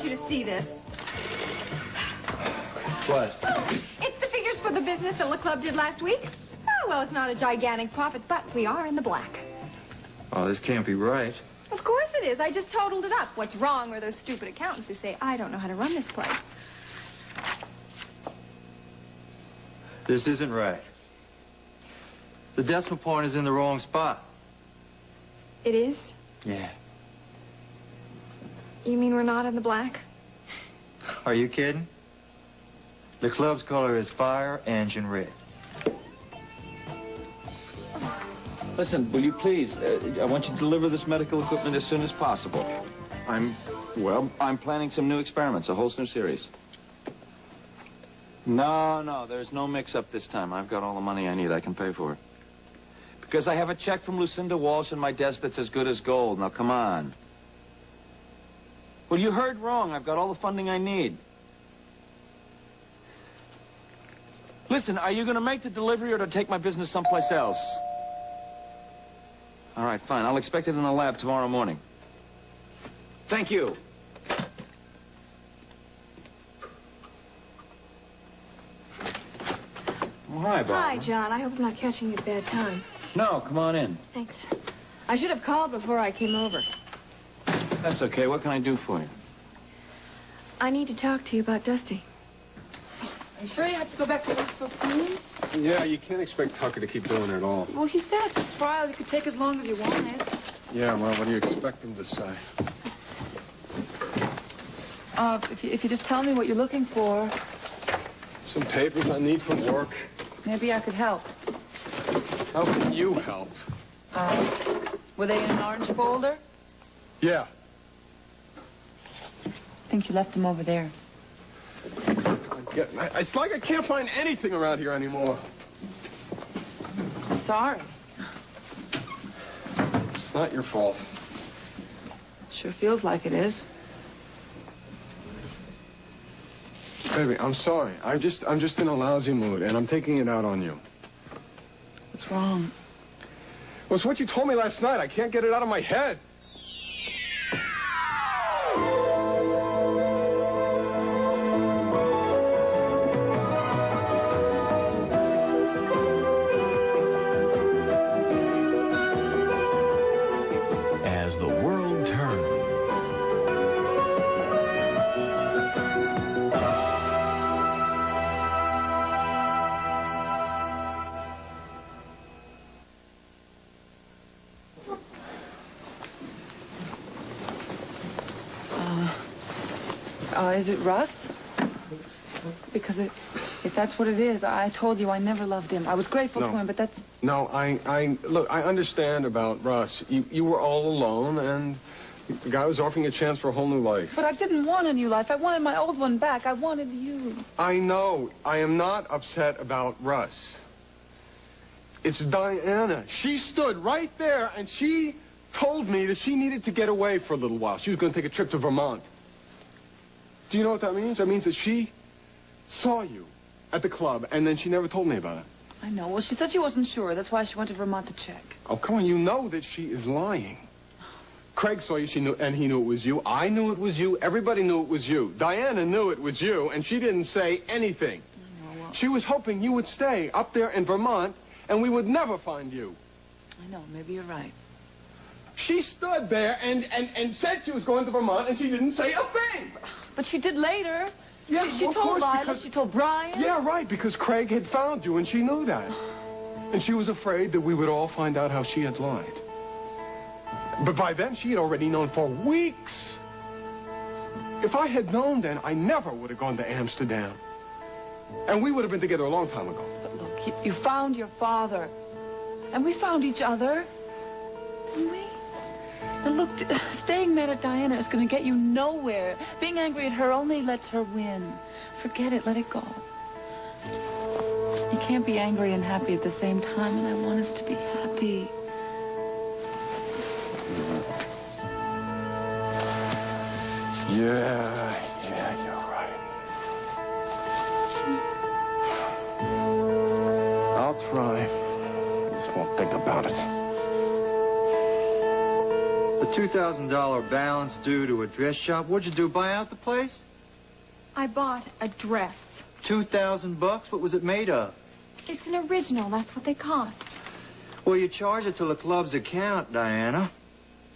you to see this. What? Oh, it's the figures for the business that the club did last week. Oh, well, it's not a gigantic profit, but we are in the black. Oh, this can't be right. Of course it is. I just totaled it up. What's wrong are those stupid accountants who say, I don't know how to run this place. This isn't right. The decimal point is in the wrong spot. It is? Yeah. You mean we're not in the black? Are you kidding? The club's color is fire engine red. Listen, will you please, I want you to deliver this medical equipment as soon as possible. I'm planning some new experiments, a whole new series. No, there's no mix-up this time. I've got all the money I need. I can pay for it. Because I have a check from Lucinda Walsh in my desk that's as good as gold. Now, come on. Well, you heard wrong. I've got all the funding I need. Listen, are you going to make the delivery or to take my business someplace else? All right, fine. I'll expect it in the lab tomorrow morning. Thank you. Oh, hi, Bob. Hi, John. I hope I'm not catching you at a bad time. No, come on in. Thanks. I should have called before I came over. That's okay. What can I do for you? I need to talk to you about Dusty. Are you sure you have to go back to work so soon? Yeah, you can't expect Tucker to keep doing it all. Well, he said it's a trial. You could take as long as you wanted. Yeah, well, what do you expect him to say? If you just tell me what you're looking for, Some papers I need from work. maybe I could help. How can you help? Were they in an orange folder? Yeah. I think you left them over there. It's like I can't find anything around here anymore. I'm sorry. It's not your fault. Sure feels like it is. Baby, I'm sorry. I'm just in a lousy mood, and I'm taking it out on you. What's wrong? Well, it's what you told me last night. I can't get it out of my head. As the world turns. Is it Russ? Because if that's what it is, I told you I never loved him. I was grateful to him, but that's... No, look, I understand about Russ. You were all alone, and the guy was offering a chance for a whole new life. But I didn't want a new life. I wanted my old one back. I wanted you. I know. I am not upset about Russ. It's Diana. She stood right there, and she told me that she needed to get away for a little while. She was going to take a trip to Vermont. Do you know what that means? That means that she saw you at the club, and then she never told me about it. I know. Well, she said she wasn't sure. That's why she went to Vermont to check. Oh, come on. You know that she is lying. Craig saw you, and he knew it was you. I knew it was you. Everybody knew it was you. Diana knew it was you, and she didn't say anything. I know. Well, she was hoping you would stay up there in Vermont, and we would never find you. I know. Maybe you're right. She stood there and said she was going to Vermont, and she didn't say a thing. But she did later. Yeah, she of told course, Lila, she told Brian. Yeah, right, because Craig had found you, and she knew that. And she was afraid that we would all find out how she had lied. But by then, she had already known for weeks. If I had known then, I never would have gone to Amsterdam. And we would have been together a long time ago. But look, you found your father. And we found each other. Didn't we? And look, staying mad at Diana is going to get you nowhere. Being angry at her only lets her win. Forget it. Let it go. You can't be angry and happy at the same time, and I want us to be happy. Yeah, you're right. I'll try. I just won't think about it. A $2,000 balance due to a dress shop. What'd you do, buy out the place? I bought a dress. $2,000 bucks? What was it made of? It's an original. That's what they cost. Well, you charge it to the club's account, Diana.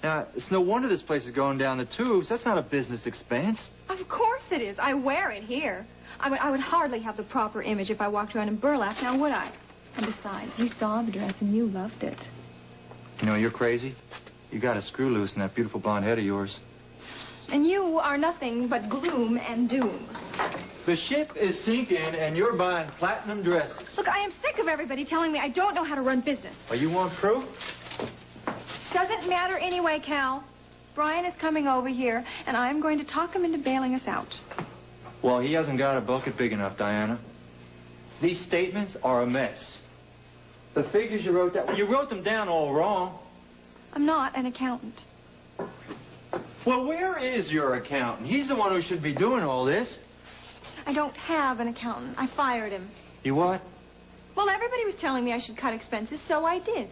Now, it's no wonder this place is going down the tubes. That's not a business expense. Of course it is. I wear it here. I would hardly have the proper image if I walked around in burlap, now would I? And besides, you saw the dress and you loved it. You know, you're crazy. You got a screw loose in that beautiful blonde head of yours. And you are nothing but gloom and doom. The ship is sinking, and you're buying platinum dresses. Look, I am sick of everybody telling me I don't know how to run business. Well, you want proof? Doesn't matter anyway, Cal. Brian is coming over here, and I'm going to talk him into bailing us out. Well, he hasn't got a bucket big enough, Diana. These statements are a mess. The figures you wrote down, you wrote them down all wrong. I'm not an accountant. Well, where is your accountant? He's the one who should be doing all this. I don't have an accountant. I fired him. You what? Well, everybody was telling me I should cut expenses, so I did.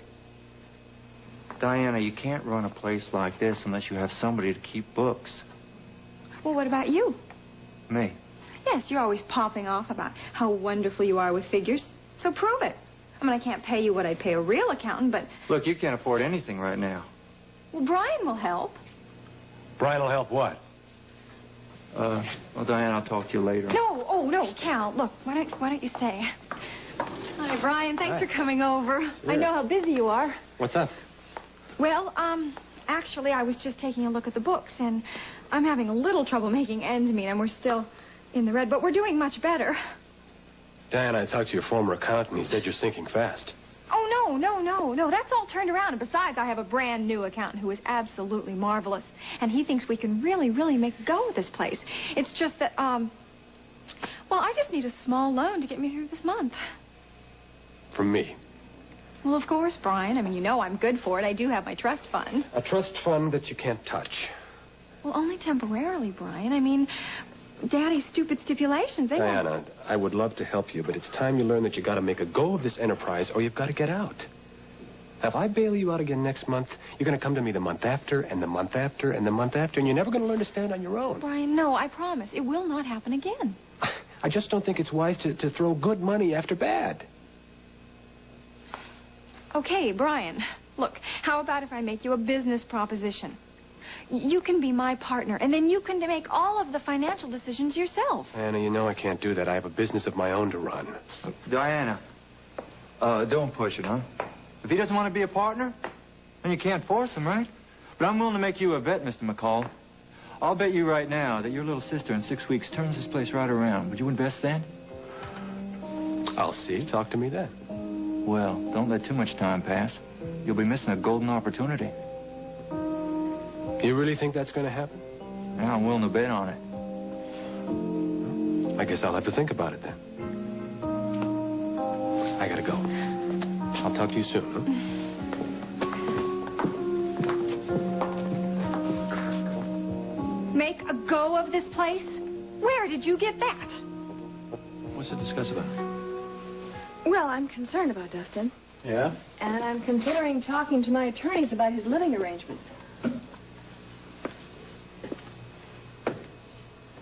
Diana, you can't run a place like this unless you have somebody to keep books. Well, what about you? Me? Yes, you're always popping off about how wonderful you are with figures. So prove it. I mean, I can't pay you what I'd pay a real accountant, but... Look, you can't afford anything right now. Well, Brian will help. Brian will help what? Well, Diana, I'll talk to you later. No, oh, no, Cal, look, why don't you stay? Hi, Brian, thanks for coming over. Sure. I know how busy you are. What's up? Well, actually, I was just taking a look at the books, and I'm having a little trouble making ends meet, and we're still in the red, but we're doing much better. Dan, I talked to your former accountant. He said you're sinking fast. Oh, no, that's all turned around, and besides, I have a brand new accountant who is absolutely marvelous, and he thinks we can really, really make a go of this place. It's just that, well, I just need a small loan to get me through this month. From me. Well, of course, Brian. I mean, you know I'm good for it. I do have my trust fund. A trust fund that you can't touch. Well, only temporarily, Brian. I mean, Daddy's stupid stipulations, they won't... Diana, I would love to help you, but it's time you learn that you got to make a go of this enterprise or you've got to get out. Now, if I bail you out again next month, you're going to come to me the month after and the month after and the month after, and you're never going to learn to stand on your own. Brian, no, I promise. It will not happen again. I just don't think it's wise to throw good money after bad. Okay, Brian. Look, how about if I make you a business proposition? You can be my partner, and then you can make all of the financial decisions yourself. Anna, you know I can't do that. I have a business of my own to run. Diana, don't push it, huh? If he doesn't want to be a partner, then you can't force him, right? But I'm willing to make you a bet, Mr. McCall. I'll bet you right now that your little sister in 6 weeks turns this place right around. Would you invest then? I'll see. Talk to me then. Well, don't let too much time pass. You'll be missing a golden opportunity. You really think that's going to happen? Yeah, I'm willing to bet on it. I guess I'll have to think about it then. I gotta go. I'll talk to you soon, huh? Make a go of this place? Where did you get that? What's to discuss about? Well, I'm concerned about Dustin. Yeah? And I'm considering talking to my attorneys about his living arrangements.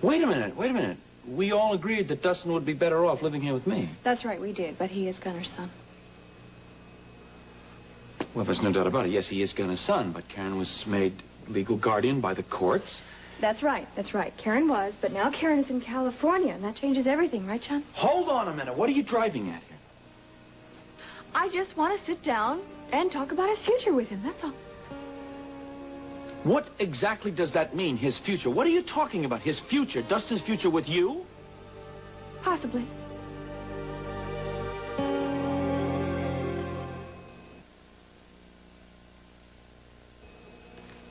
Wait a minute. We all agreed that Dustin would be better off living here with me. That's right, we did, but he is Gunner's son. Well, there's no doubt about it. Yes, he is Gunner's son, but Karen was made legal guardian by the courts. That's right. Karen was, but now Karen is in California, and that changes everything, right, John? Hold on a minute. What are you driving at here? I just want to sit down and talk about his future with him, that's all. What exactly does that mean, his future? What are you talking about, his future? Dustin's future with you? Possibly.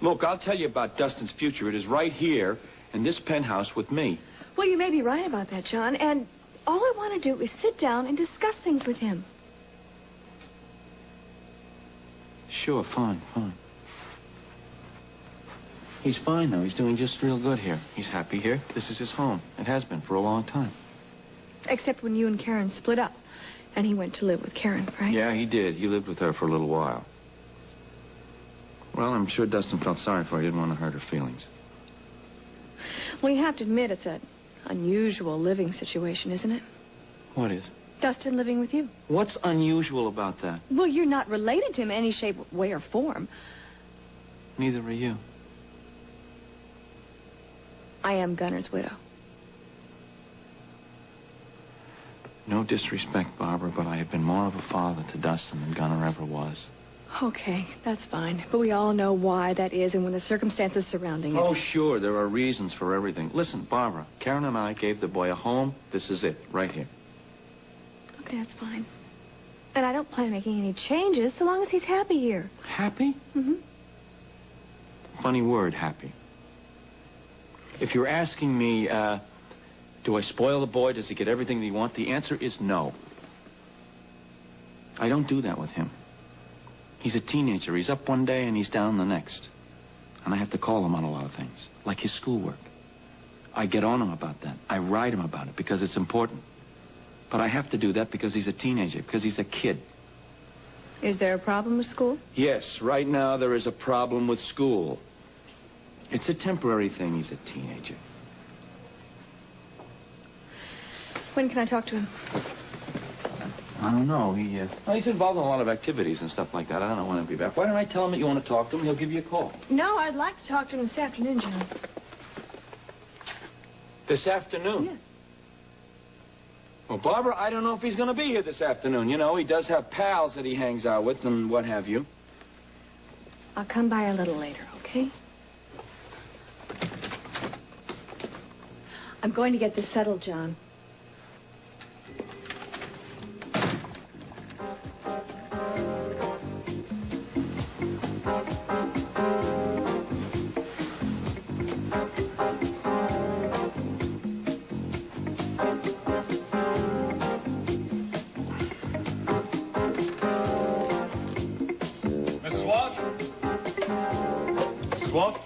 Look, I'll tell you about Dustin's future. It is right here in this penthouse with me. Well, you may be right about that, John, and all I want to do is sit down and discuss things with him. Sure, fine. He's fine, though. He's doing just real good here. He's happy here. This is his home. It has been for a long time. Except when you and Karen split up, and he went to live with Karen, right? Yeah, he did. He lived with her for a little while. Well, I'm sure Dustin felt sorry for her. He didn't want to hurt her feelings. Well, you have to admit it's an unusual living situation, isn't it? What is? Dustin living with you. What's unusual about that? Well, you're not related to him in any shape, way, or form. Neither are you. I am Gunner's widow. No disrespect, Barbara, but I have been more of a father to Dustin than Gunner ever was. Okay, that's fine. But we all know why that is and when the circumstances surrounding it. Oh, sure, there are reasons for everything. Listen, Barbara, Karen and I gave the boy a home. This is it, right here. Okay, that's fine. And I don't plan on making any changes so long as he's happy here. Happy? Mm-hmm. Funny word, happy. If you're asking me, do I spoil the boy? Does he get everything that he wants? The answer is no. I don't do that with him. He's a teenager. He's up one day and he's down the next. And I have to call him on a lot of things, like his schoolwork. I get on him about that. I write him about it because it's important. But I have to do that because he's a teenager, because he's a kid. Is there a problem with school? Yes, right now there is a problem with school. It's a temporary thing. He's a teenager. When can I talk to him? I don't know. He's involved in a lot of activities and stuff like that. I don't know when he'll be back. Why don't I tell him that you want to talk to him? He'll give you a call. No, I'd like to talk to him this afternoon, John. This afternoon? Yes. Well, Barbara, I don't know if he's going to be here this afternoon. You know, he does have pals that he hangs out with and what have you. I'll come by a little later, okay? I'm going to get this settled, John. Walsh?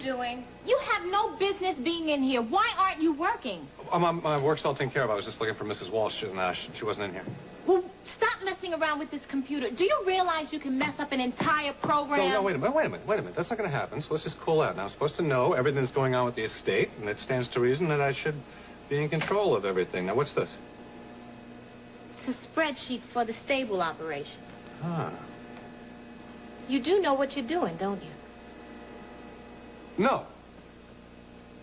Doing? You have no business being in here. Why aren't you working? My work's all taken care of. I was just looking for Mrs. Walsh, and she wasn't in here. Well, stop messing around with this computer. Do you realize you can mess up an entire program? No, wait a minute. That's not going to happen, so let's just cool out. Now, I'm supposed to know everything that's going on with the estate, and it stands to reason that I should be in control of everything. Now, what's this? It's a spreadsheet for the stable operation. Ah. You do know what you're doing, don't you? No,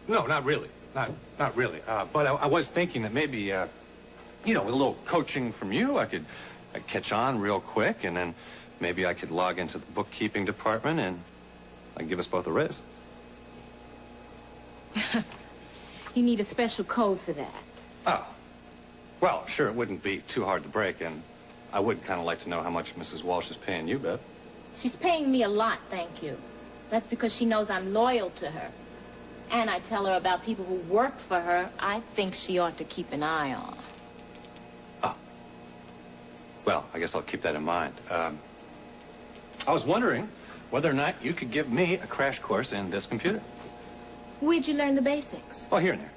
not really. Not really. But I was thinking that maybe, you know, with a little coaching from you, I'd catch on real quick, and then maybe I could log into the bookkeeping department, and I'd give us both a raise. You need a special code for that. Oh. Well, sure, it wouldn't be too hard to break, and I would kind of like to know how much Mrs. Walsh is paying you, Beth. She's paying me a lot, thank you. That's because she knows I'm loyal to her. And I tell her about people who worked for her I think she ought to keep an eye on. Oh. Well, I guess I'll keep that in mind. I was wondering whether or not you could give me a crash course in this computer. Where'd you learn the basics? Oh, here and there.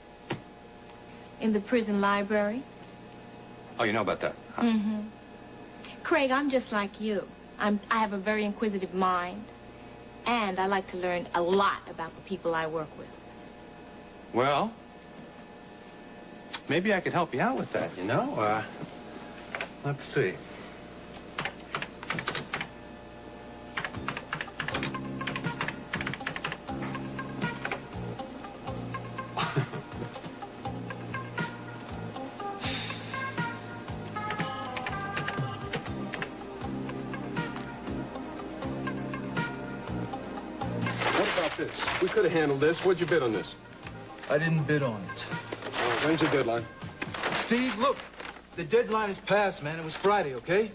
In the prison library? Oh, you know about that? Huh? Mm-hmm. Craig, I'm just like you. I have a very inquisitive mind. And I like to learn a lot about the people I work with. Well, maybe I could help you out with that, you know? Let's see. We could have handled this. What'd you bid on this? I didn't bid on it. When's the deadline? Steve, look. The deadline is passed, man. It was Friday, okay?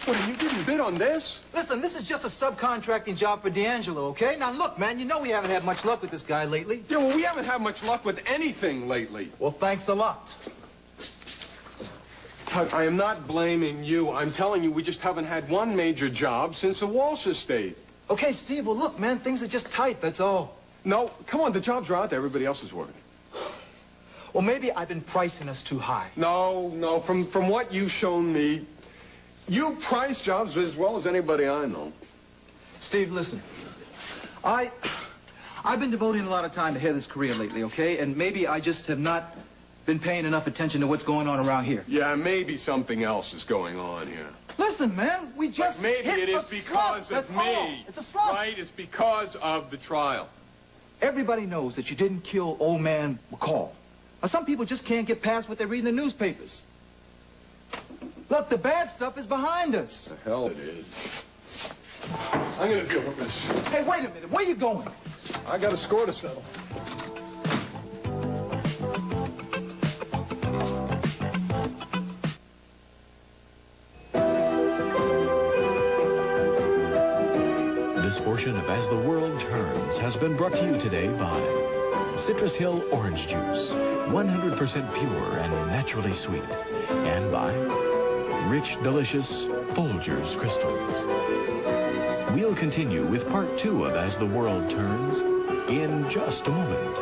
What, you didn't bid on this? Listen, this is just a subcontracting job for D'Angelo, okay? Now, look, man, you know we haven't had much luck with this guy lately. Yeah, well, we haven't had much luck with anything lately. Well, thanks a lot. Tug, I am not blaming you. I'm telling you, we just haven't had one major job since the Walsh estate. Okay, Steve, well, look, man, things are just tight, that's all. No, come on, the jobs are out there. Everybody else is working. Well, maybe I've been pricing us too high. No, from what you've shown me, you price jobs as well as anybody I know. Steve, listen. I've been devoting a lot of time to Heather's career lately, okay? And maybe I just have not been paying enough attention to what's going on around here. Yeah, maybe something else is going on here. Listen, man, we just but maybe hit it is a because slump. of That's me. all. It's a slump. Right? It's because of the trial. Everybody knows that you didn't kill old man McCall. Now, some people just can't get past what they read in the newspapers. Look, the bad stuff is behind us. The hell it is. I'm going to deal with this. Hey, wait a minute. Where you going? I got a score to settle. This portion of As the World Turns has been brought to you today by Citrus Hill Orange Juice, 100% pure and naturally sweet, and by rich, delicious Folgers Crystals. We'll continue with part 2 of As the World Turns in just a moment.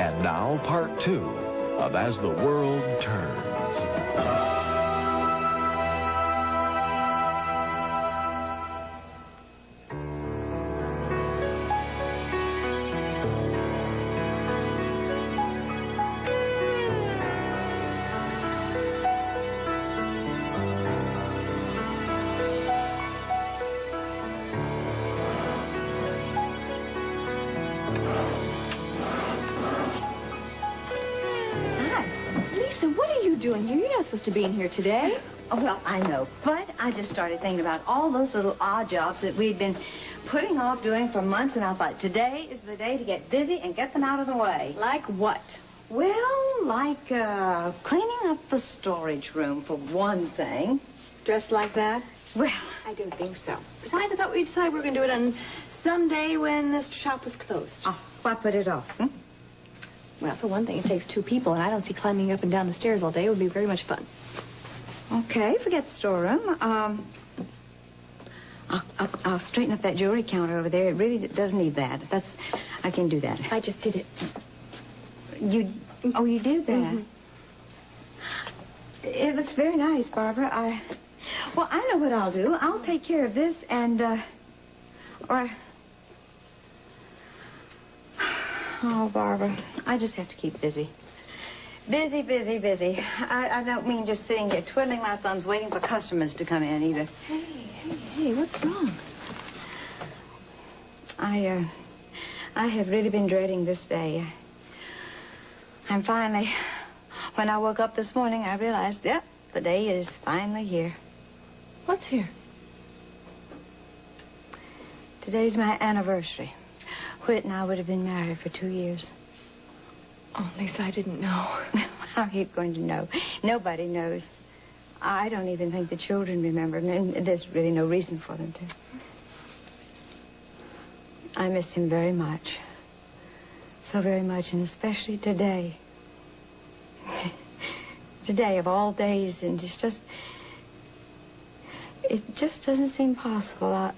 And now, part 2 of As the World Turns. Doing here? You're not supposed to be in here today. Oh, well, I know, but I just started thinking about all those little odd jobs that we'd been putting off doing for months, and I thought today is the day to get busy and get them out of the way. Like what? Well, like cleaning up the storage room, for one thing. Dressed like that? Well, I don't think so. Besides, I thought we'd decide we were going to do it on some day when this shop was closed. Oh, why put it off? Well, for one thing, it takes 2 people, and I don't see climbing up and down the stairs all day. It would be very much fun. Okay, forget the storeroom. I'll straighten up that jewelry counter over there. It really does need that. I can do that. I just did it. You did that? Mm-hmm. It looks very nice, Barbara. Well, I know what I'll do. I'll take care of this and, Oh, Barbara, I just have to keep busy. Busy, busy, busy. I don't mean just sitting here twiddling my thumbs waiting for customers to come in either. Hey, what's wrong? I have really been dreading this day. I'm finally... When I woke up this morning, I realized, yep, the day is finally here. What's here? Today's my anniversary. Whit and I would have been married for 2 years. Oh, Lisa, I didn't know. How are you going to know? Nobody knows. I don't even think the children remember, and there's really no reason for them to. I miss him very much. So very much, and especially today. Today, of all days, and it just doesn't seem possible.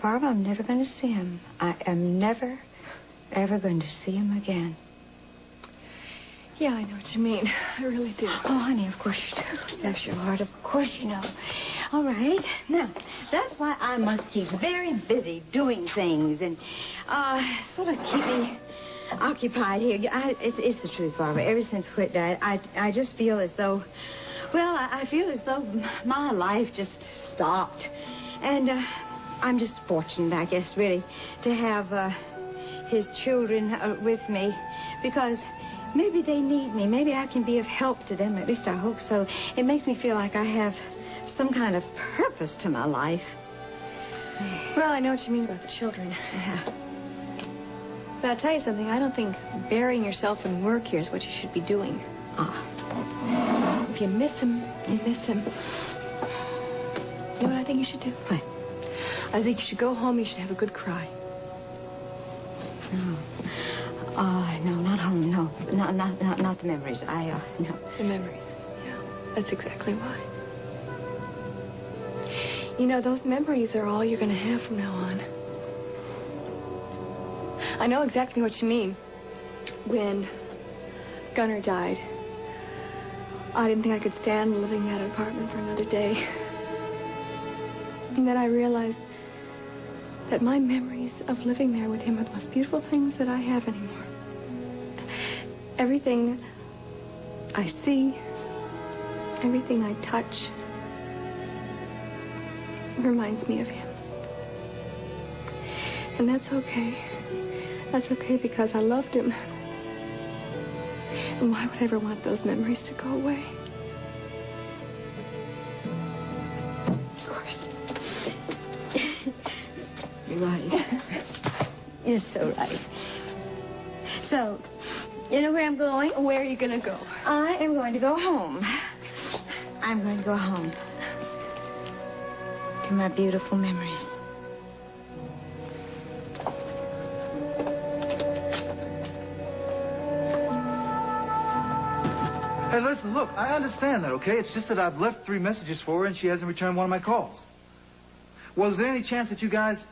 Barbara, I'm never going to see him. I am never, ever going to see him again. Yeah, I know what you mean. I really do. Oh, honey, of course you do. Bless your heart, of course you know. All right. Now, that's why I must keep very busy doing things and sort of keep me occupied here. It's the truth, Barbara. Ever since Whit died, I just feel as though, well, I feel as though my life just stopped. And I'm just fortunate, I guess, really, to have his children with me because maybe they need me. Maybe I can be of help to them. At least I hope so. It makes me feel like I have some kind of purpose to my life. Well, I know what you mean about the children. Yeah. But I'll tell you something. I don't think burying yourself in work here is what you should be doing. If you miss him, you miss him. You know what I think you should do? What? I think you should go home. You should have a good cry. No. No, not home. No, not the memories. No. The memories. Yeah, that's exactly why. You know, those memories are all you're going to have from now on. I know exactly what you mean. When Gunnar died, I didn't think I could stand living in that apartment for another day. And then I realized that my memories of living there with him are the most beautiful things that I have anymore. Everything I see, everything I touch, reminds me of him. And that's okay. That's okay because I loved him. And why would I ever want those memories to go away? Of course. You're right. You're so right. So, you know where I'm going? Where are you going to go? I am going to go home. I'm going to go home. To my beautiful memories. Hey, listen, look, I understand that, okay? It's just that I've left 3 messages for her and she hasn't returned one of my calls. Well, is there any chance that you guys...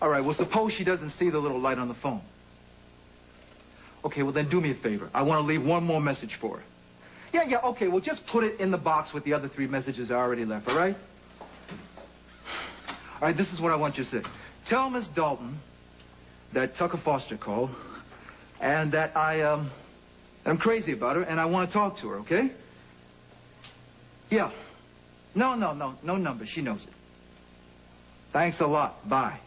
All right, well, suppose she doesn't see the little light on the phone. Okay, well, then do me a favor. I want to leave one more message for her. Yeah, okay, well, just put it in the box with the other 3 messages I already left, all right? All right, this is what I want you to say. Tell Miss Dalton that Tucker Foster called and that I'm crazy about her and I want to talk to her, okay? Yeah. No number. She knows it. Thanks a lot. Bye.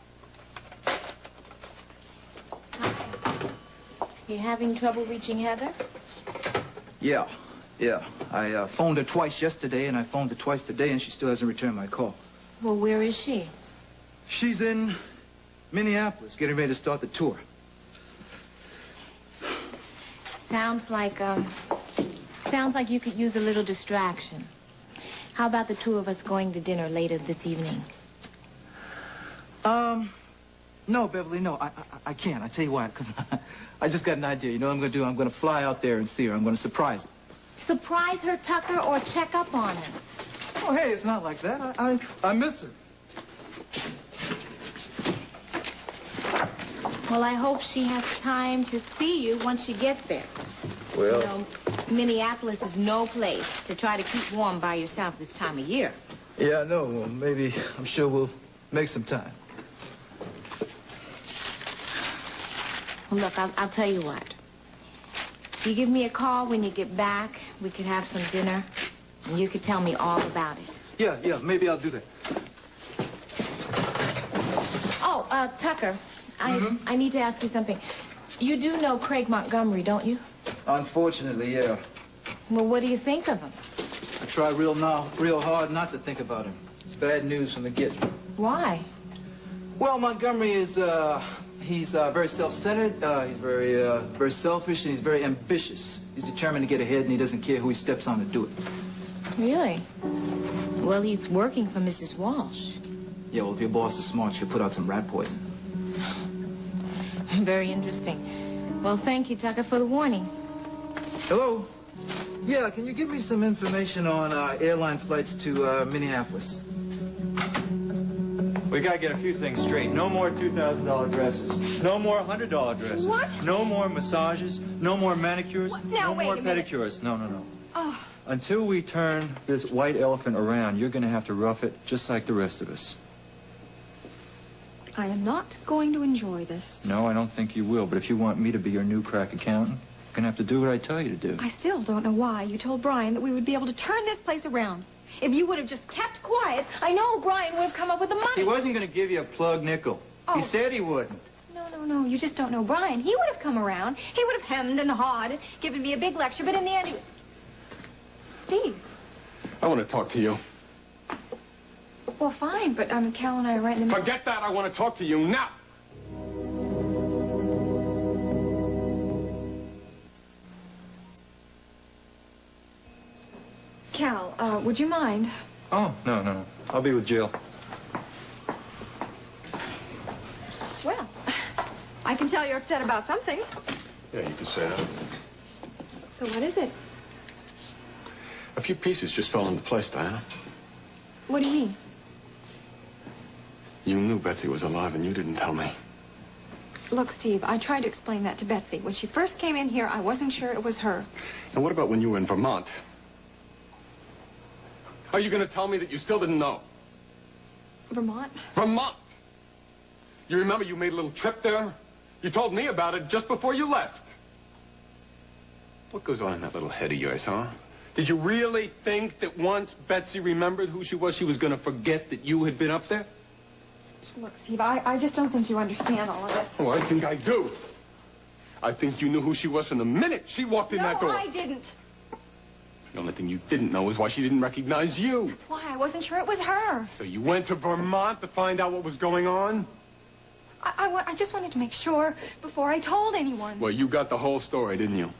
You having trouble reaching Heather? Yeah. I phoned her twice yesterday and I phoned her twice today and she still hasn't returned my call. Well, where is she? She's in Minneapolis, getting ready to start the tour. Sounds like you could use a little distraction. How about the 2 of us going to dinner later this evening? No, Beverly, no. I can't. I tell you why, because I just got an idea. You know what I'm going to do? I'm going to fly out there and see her. I'm going to surprise her. Surprise her, Tucker, or check up on her? Oh, hey, it's not like that. I miss her. Well, I hope she has time to see you once you get there. Well... You know, Minneapolis is no place to try to keep warm by yourself this time of year. Yeah, I know. Well, maybe, I'm sure we'll make some time. Well, look, I'll tell you what. If you give me a call when you get back, we could have some dinner, and you could tell me all about it. Yeah, maybe I'll do that. Oh, Tucker, I need to ask you something. You do know Craig Montgomery, don't you? Unfortunately, yeah. Well, what do you think of him? I try real hard not to think about him. It's bad news from the get. Why? Well, Montgomery is, he's very self-centered, he's very selfish, and he's very ambitious. He's determined to get ahead, and he doesn't care who he steps on to do it. Really? Well, he's working for Mrs. Walsh. Yeah, well, if your boss is smart, she'll put out some rat poison. Very interesting. Well, thank you, Tucker, for the warning. Hello? Yeah, can you give me some information on airline flights to Minneapolis? We gotta get a few things straight. No more $2,000 dresses. No more $100 dresses. What? No more massages. No more manicures. What? Now, no wait more a minute. pedicures. No. Oh, Until we turn this white elephant around, you're gonna have to rough it just like the rest of us. I am not going to enjoy this. No, I don't think you will. But if you want me to be your new crack accountant, you're gonna have to do what I tell you to do. I still don't know why you told Brian that we would be able to turn this place around. If you would have just kept quiet, I know Brian would have come up with the money. He wasn't going to give you a plug nickel. Oh. He said he wouldn't. No. You just don't know Brian. He would have come around. He would have hemmed and hawed, given me a big lecture, but in the end, he... Steve. I want to talk to you. Well, fine, but Cal and I are right in the middle. Forget that. I want to talk to you now. Would you mind? Oh, no. I'll be with Jill. Well, I can tell you're upset about something. Yeah, you can say that. So what is it? A few pieces just fell into place, Diana. What do you mean? You knew Betsy was alive and you didn't tell me. Look, Steve, I tried to explain that to Betsy. When she first came in here, I wasn't sure it was her. And what about when you were in Vermont? Are you going to tell me that you still didn't know? Vermont? Vermont! You remember you made a little trip there? You told me about it just before you left. What goes on in that little head of yours, huh? Did you really think that once Betsy remembered who she was going to forget that you had been up there? Look, Steve, I just don't think you understand all of this. Oh, I think I do. I think you knew who she was from the minute she walked in that door. No, I didn't. The only thing you didn't know is why she didn't recognize you. That's why I wasn't sure it was her. So you went to Vermont to find out what was going on? I just wanted to make sure before I told anyone. Well, you got the whole story, didn't you?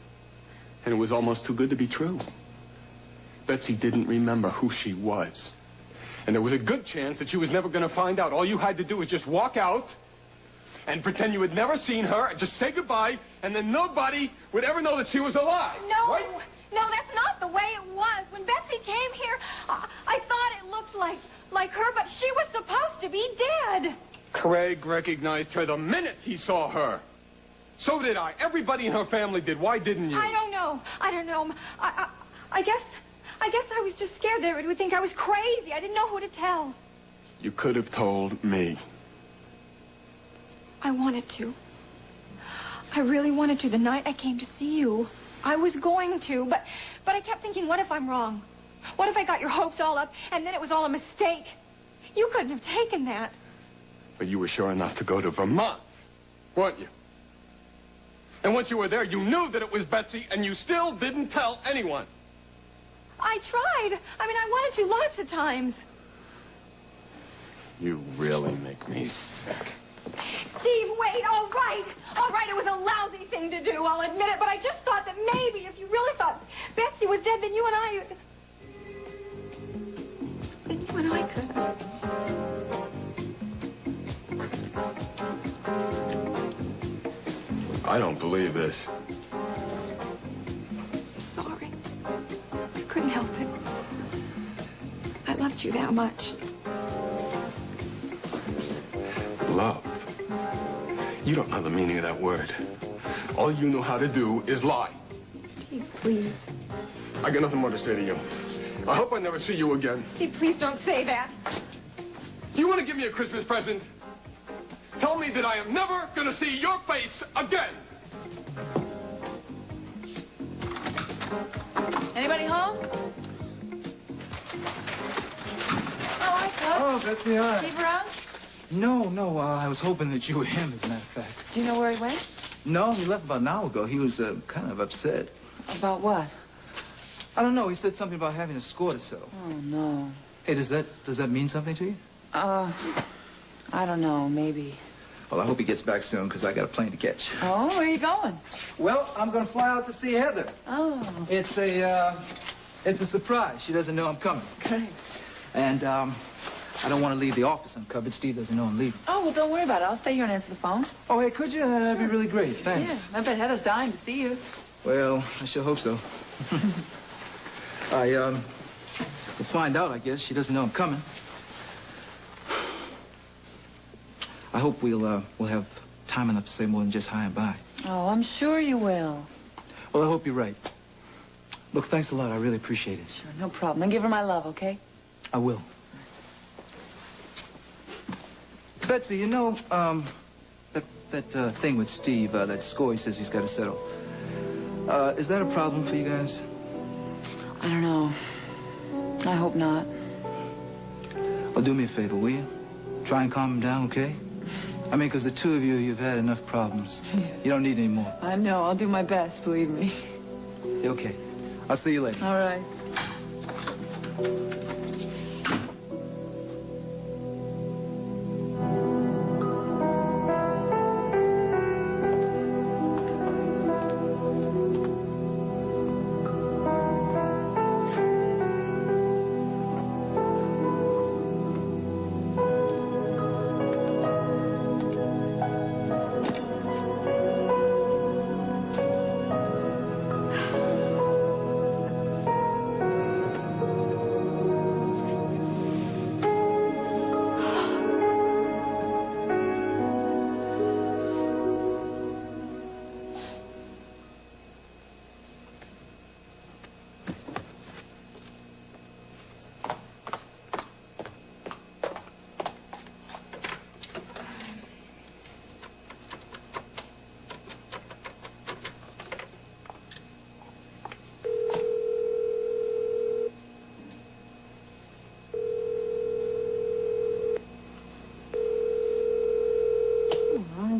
And it was almost too good to be true. Betsy didn't remember who she was. And there was a good chance that she was never going to find out. All you had to do was just walk out and pretend you had never seen her and just say goodbye, and then nobody would ever know that she was alive. No, right? no, that's not the way it was. When Betsy came here, I thought it looked like her, but she was supposed to be dead. Craig recognized her the minute he saw her. So did I. Everybody in her family did. Why didn't you? I don't know. I guess I was just scared they would think I was crazy. I didn't know who to tell. You could have told me. I wanted to. I really wanted to the night I came to see you. I was going to, but I kept thinking, what if I'm wrong? What if I got your hopes all up and then it was all a mistake? You couldn't have taken that. But you were sure enough to go to Vermont, weren't you? And once you were there, you knew that it was Betsy, and you still didn't tell anyone. I tried. I wanted to lots of times. You really make me sick. Steve, wait. All right. It was a lousy thing to do, I'll admit it, but I just thought that maybe if you really thought Betsy was dead, then you and I could. I don't believe this. I'm sorry. I couldn't help it. I loved you that much. Love. You don't know the meaning of that word. All you know how to do is lie. Steve, please. I got nothing more to say to you. I hope I never see you again. Steve, please don't say that. Do you want to give me a Christmas present? Tell me that I am never going to see your face again. Anybody home? Oh, hi, Cook. Oh, Betsy, hi. Steve around? No, I was hoping that you were him, as a matter of fact. Do you know where he went? No, he left about an hour ago. He was kind of upset. About what? I don't know. He said something about having a score to settle. Oh, no. Hey, does that mean something to you? I don't know, maybe. Well, I hope he gets back soon, because I got a plane to catch. Oh, where are you going? Well, I'm going to fly out to see Heather. Oh. It's a surprise. She doesn't know I'm coming. Great. And, I don't want to leave the office uncovered. Steve doesn't know I'm leaving. Oh, well, don't worry about it. I'll stay here and answer the phone. Oh, hey, could you? That'd be really great. Thanks. Yeah, I bet Heather's dying to see you. Well, I sure hope so. We'll find out, I guess. She doesn't know I'm coming. I hope we'll have time enough to say more than just hi and bye. Oh, I'm sure you will. Well, I hope you're right. Look, thanks a lot. I really appreciate it. Sure, no problem. And give her my love, okay? I will. Betsy, you know, that thing with Steve, that score he says he's got to settle. Is that a problem for you guys? I don't know. I hope not. Well, do me a favor, will you? Try and calm him down, okay? I mean, because the two of you, you've had enough problems. Yeah. You don't need any more. I know. I'll do my best, believe me. Okay. I'll see you later. All right.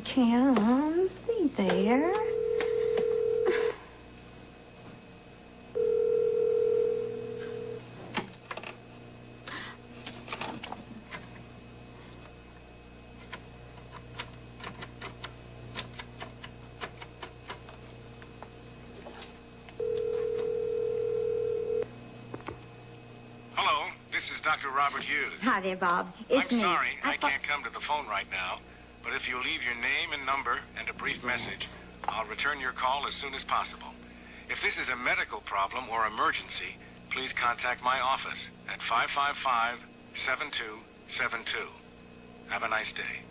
Come, be there. Dr. Robert Hughes. Hi there, Bob. It's I'm me. sorry, I can't come to the phone right now, but if you'll leave your name and number and a brief message, I'll return your call as soon as possible. If this is a medical problem or emergency, please contact my office at 555-7272. Have a nice day.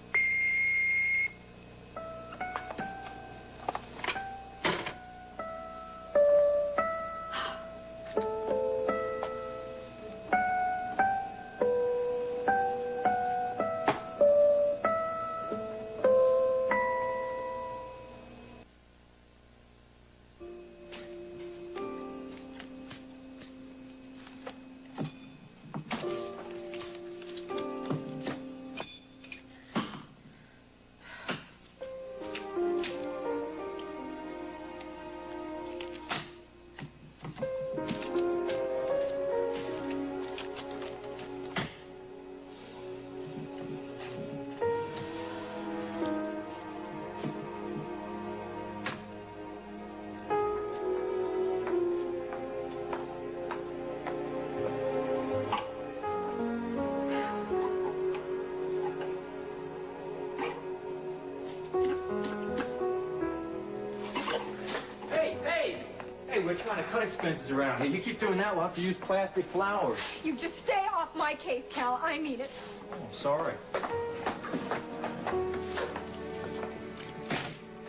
We're trying to cut expenses around here. You keep doing that, we'll have to use plastic flowers. You just stay off my case, Cal. I mean it. Oh, sorry.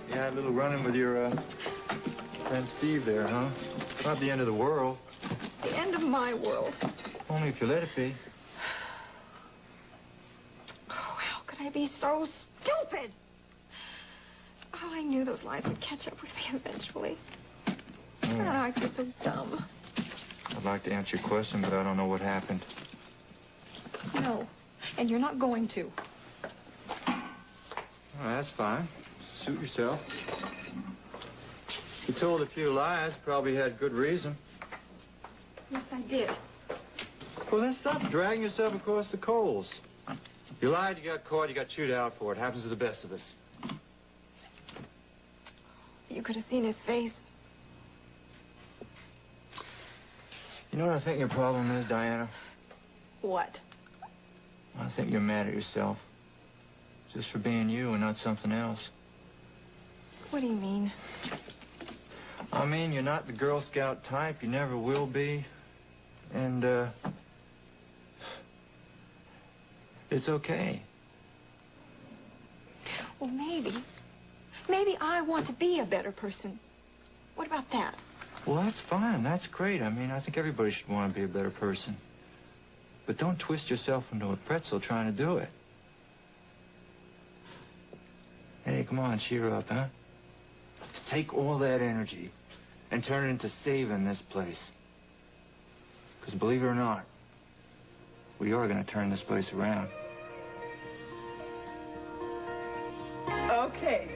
You had a little run-in with your friend Steve there, huh? Not the end of the world. The end of my world. Only if you let it be. Oh, how could I be so stupid? Oh, I knew those lies would catch up with me eventually. Oh, I feel so dumb. I'd like to answer your question, but I don't know what happened. No, and you're not going to. Oh, that's fine. Suit yourself. You told a few lies, probably had good reason. Yes, I did. Well, then stop dragging yourself across the coals. You lied, you got caught, you got chewed out for it. Happens to the best of us. You could have seen his face. You know what I think your problem is, Diana? What? I think you're mad at yourself. Just for being you and not something else. What do you mean? I mean, you're not the Girl Scout type. You never will be. And, it's okay. Well, maybe I want to be a better person. What about that? Well, that's fine. That's great. I mean, I think everybody should want to be a better person. But don't twist yourself into a pretzel trying to do it. Hey, come on, cheer up, huh? Take all that energy and turn it into saving this place. Because believe it or not, we are going to turn this place around. Okay.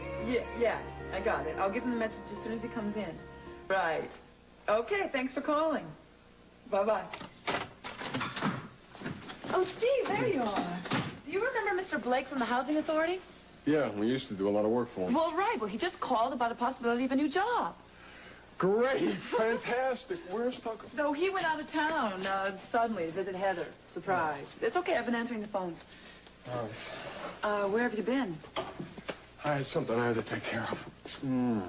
Yeah, I got it. I'll give him the message as soon as he comes in. Right. Okay, thanks for calling. Bye-bye. Oh, Steve, there you are. Do you remember Mr. Blake from the Housing Authority? Yeah, we used to do a lot of work for him. Well, right. Well, he just called about a possibility of a new job. Great. Fantastic. Where's Tucker? No, he went out of town suddenly to visit Heather. Surprise. It's okay. I've been answering the phones. All right. Where have you been? I had something I had to take care of. You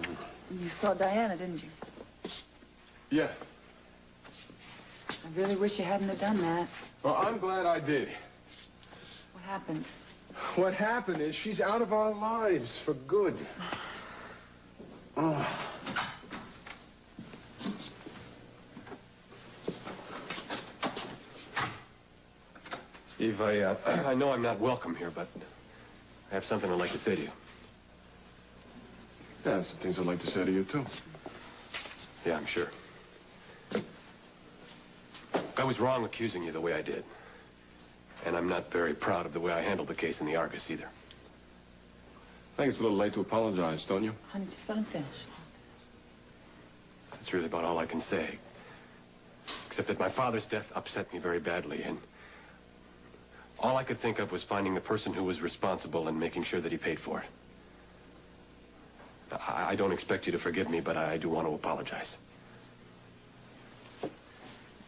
saw Diana, didn't you? Yeah. I really wish you hadn't have done that. Well, I'm glad I did. What happened? What happened is she's out of our lives for good. Oh. Steve, I know I'm not welcome here, but I have something I'd like to say to you. Yeah, some things I'd like to say to you, too. Yeah, I'm sure. I was wrong accusing you the way I did. And I'm not very proud of the way I handled the case in the Argus, either. think it's a little late to apologize, don't you? Honey, just let him finish. That's really about all I can say. Except that my father's death upset me very badly, and all I could think of was finding the person who was responsible and making sure that he paid for it. I don't expect you to forgive me, but I do want to apologize.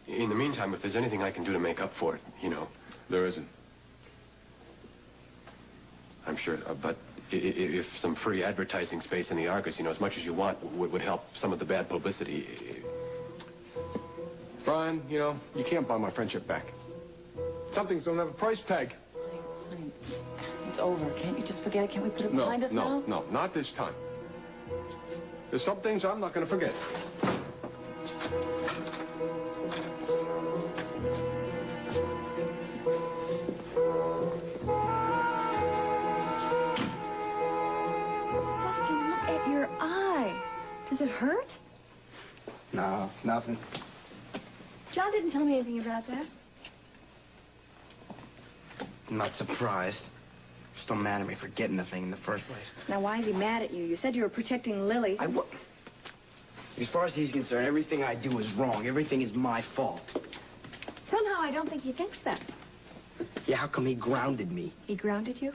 In the meantime, if there's anything I can do to make up for it, you know. There isn't. I'm sure, but if some free advertising space in the Argus, you know, as much as you want, would help some of the bad publicity. Brian, you know, you can't buy my friendship back. Some things don't have a price tag. Honey, it's over. Can't you just forget it? Can't we put it behind us now? No, not this time. There's some things I'm not going to forget. Dustin, look at your eye. Does it hurt? No, nothing. John didn't tell me anything about that. I'm not surprised. Still mad at me for getting the thing in the first place. Now, why is he mad at you? You said you were protecting Lily. As far as he's concerned, everything I do is wrong. Everything is my fault. Somehow I don't think he thinks that. Yeah, how come he grounded me? He grounded you?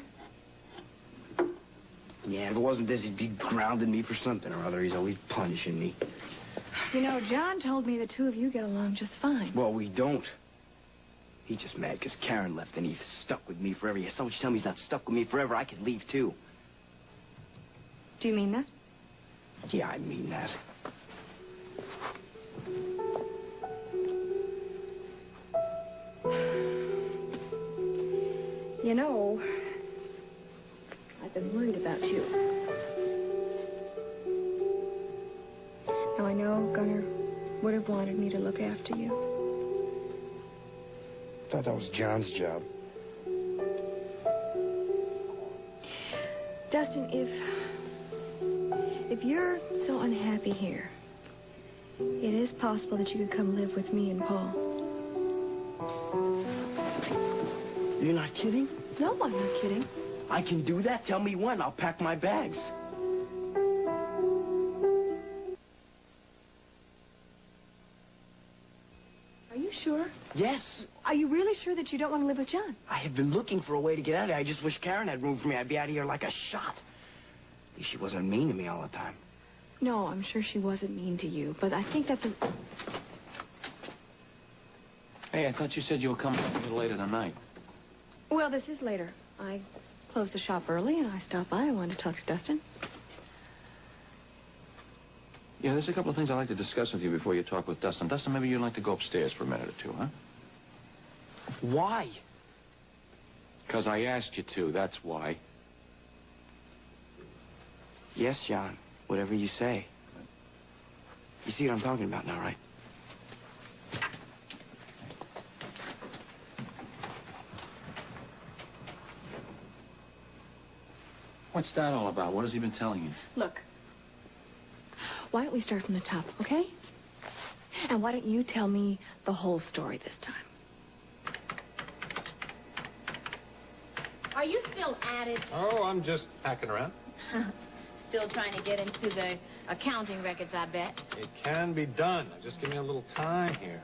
Yeah, if it wasn't this, he'd be grounding me for something or other. He's always punishing me. You know, John told me the two of you get along just fine. Well, we don't. He's just mad because Karen left and he's stuck with me forever. Yeah, someone should tell me he's not stuck with me forever. I could leave, too. Do you mean that? Yeah, I mean that. You know, I've been worried about you. Now, I know Gunnar would have wanted me to look after you. I thought that was John's job. Dustin, if you're so unhappy here, it is possible that you could come live with me and Paul. You're not kidding? No, I'm not kidding. I can do that? Tell me when. I'll pack my bags. Are you sure? Yes. Are you really sure that you don't want to live with John? I have been looking for a way to get out of here. I just wish Karen had room for me. I'd be out of here like a shot. At least she wasn't mean to me all the time. No, I'm sure she wasn't mean to you, but I think that's a... Hey, I thought you said you were coming a little later tonight. Well, this is later. I closed the shop early, and I stopped by. I wanted to talk to Dustin. Yeah, there's a couple of things I'd like to discuss with you before you talk with Dustin. Dustin, maybe you'd like to go upstairs for a minute or two, huh? Why? Because I asked you to, that's why. Yes, John. Whatever you say. You see what I'm talking about now, right? What's that all about? What has he been telling you? Look, why don't we start from the top, okay? And why don't you tell me the whole story this time? Are you still at it? Oh, I'm just hacking around. Still trying to get into the accounting records, I bet. It can be done. Just give me a little time here.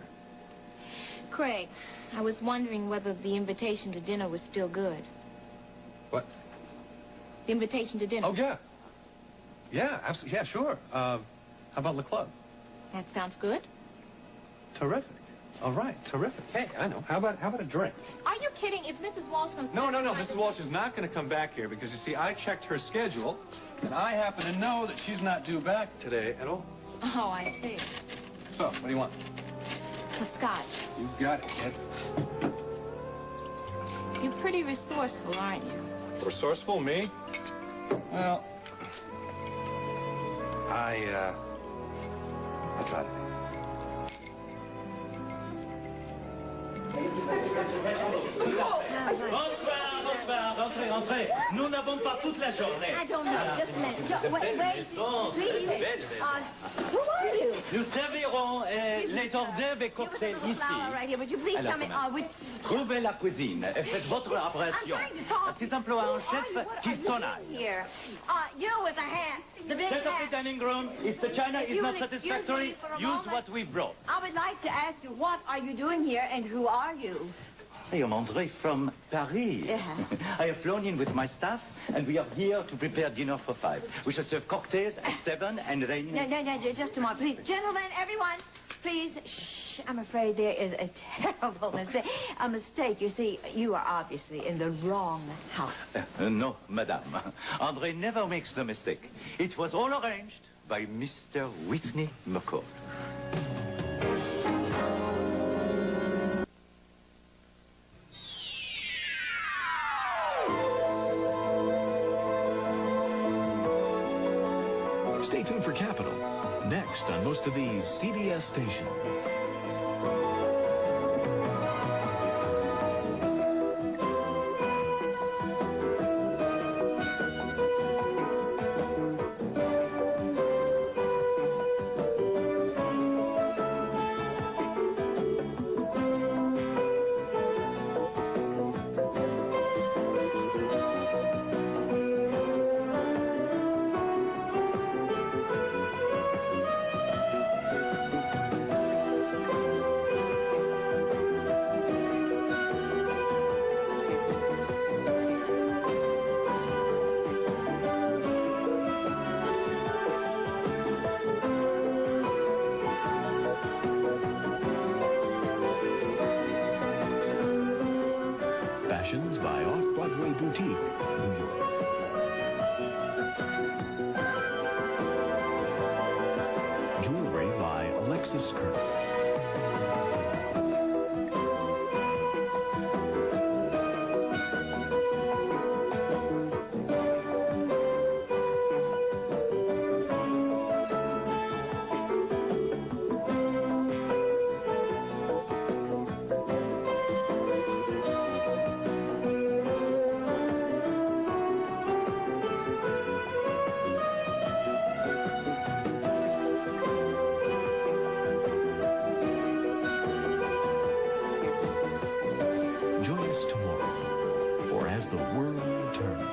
Craig, I was wondering whether the invitation to dinner was still good. What? The invitation to dinner. Oh, yeah. Yeah, absolutely. Yeah, sure. How about the club? That sounds good. Terrific. All right, terrific. Hey, I know. How about a drink? Are you kidding? If Mrs. Walsh comes... No. Mrs. Walsh is not going to come back here because, you see, I checked her schedule, and I happen to know that she's not due back today at all. Oh, I see. So, what do you want? A scotch. You got it, kid. You're pretty resourceful, aren't you? Resourceful, me? Well, I tried it. Bonsoir, entrez. Nous n'avons pas toute la journée. I don't know. Just a minute. Wait. Please. Who are you? Nous servirons les hors d'œuvre et cocktails ici. Right here. Would you please tell me? Trouvez la cuisine et faites votre apparition. C'est emploie un chef qui s'en aille. Here. You with the hat. The big Set up the hat. dining room. If the china is not satisfactory, use what we brought. I would like to ask you, what are you doing here and who are you? I am André from Paris. I have flown in with my staff, and we are here to prepare dinner for 5. We shall serve cocktails at 7, and then... No, just a moment, please. Gentlemen, everyone, please, shh. I'm afraid there is a terrible mistake. A mistake. You see, you are obviously in the wrong house. No, madame. André never makes the mistake. It was all arranged by Mr. Whitney McCall. Stay tuned for Capital, next on most of these CBS stations. Fashions by Off-Broadway Boutique, New York. Jewelry by Alexis Kirk. Join us tomorrow for As the World Turns.